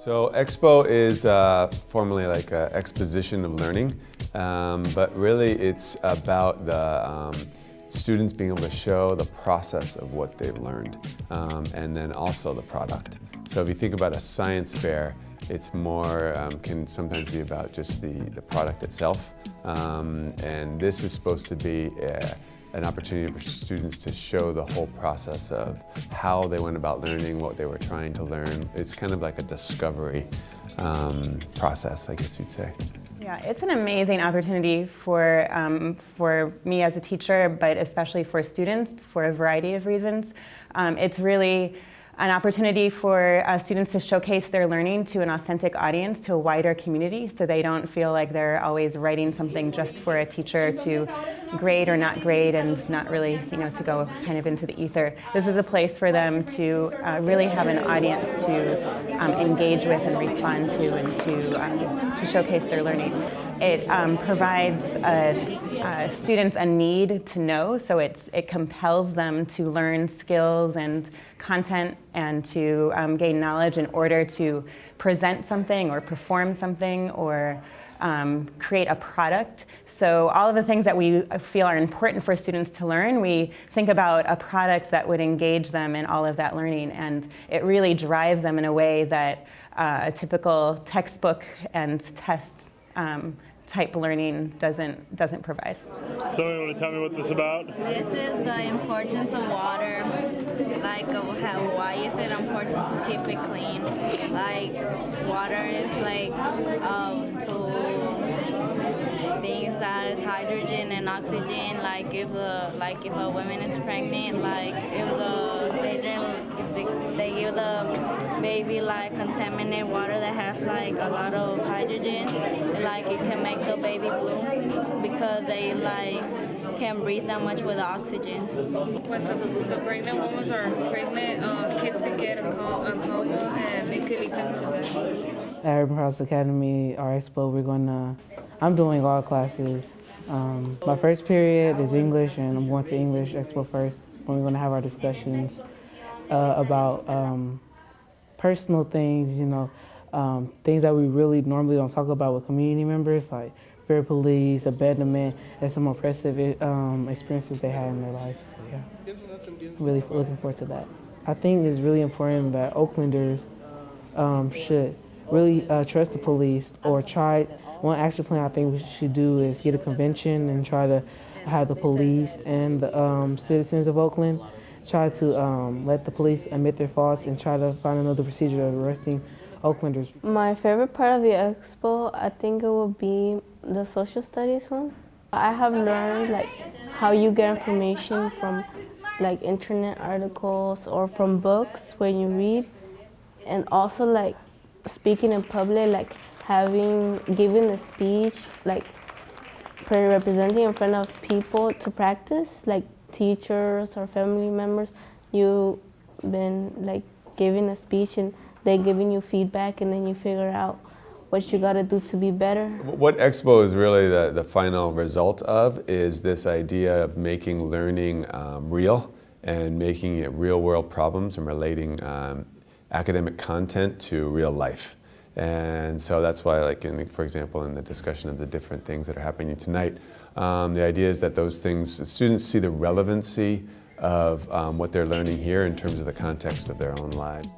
So Expo is formally like an exposition of learning, but really it's about the students being able to show the process of what they've learned, and then also the product. So if you think about a science fair, it's more, can sometimes be about just the product itself, and this is supposed to be an opportunity for students to show the whole process of how they went about learning, what they were trying to learn. It's kind of like a discovery process, I guess you'd say. Yeah, it's an amazing opportunity for me as a teacher, but especially for students for a variety of reasons. It's really an opportunity for students to showcase their learning to an authentic audience, to a wider community, so they don't feel like they're always writing something just for a teacher to grade or not grade and not really, to go kind of into the ether. This is a place for them to really have an audience to engage with and respond to, and to showcase their learning. It provides students a need to know, so it compels them to learn skills and content and to gain knowledge in order to present something or perform something or create a product. So all of the things that we feel are important for students to learn, we think about a product that would engage them in all of that learning, and it really drives them in a way that a typical textbook and test type learning doesn't provide. Somebody want to tell me what this is about? This is the importance of water, like why is it important to keep it clean? Like water is like two things that is hydrogen and oxygen. Like if a woman is pregnant, like if they give the baby like contaminated water that has like a lot of hydrogen, like it can make the baby bloom because they like can't breathe that much with the oxygen. When the pregnant women are pregnant, kids can get a coma and it could lead them to death. At Urban Cross Academy, our Expo, I'm doing all classes. My first period is English, and I'm going to English Expo first, when we're going to have our discussions about personal things, things that we really normally don't talk about with community members, like fear of police, abandonment, and some oppressive experiences they had in their life. So yeah, really looking forward to that. I think it's really important that Oaklanders should really trust the police, or try. One action plan I think we should do is get a convention and try to have the police and the citizens of Oakland try to let the police admit their faults and try to find another procedure of arresting Oaklanders. My favorite part of the Expo, I think it will be the social studies one. I have learned like how you get information from like internet articles or from books when you read, and also like speaking in public, like giving a speech, like representing in front of people to practice, like teachers or family members. You've been like giving a speech and they're giving you feedback, and then you figure out what you gotta do to be better. What Expo is really the final result of is this idea of making learning real and making it real world problems and relating academic content to real life. And so that's why, like for example, in the discussion of the different things that are happening tonight, the idea is that those things, students see the relevancy of what they're learning here in terms of the context of their own lives.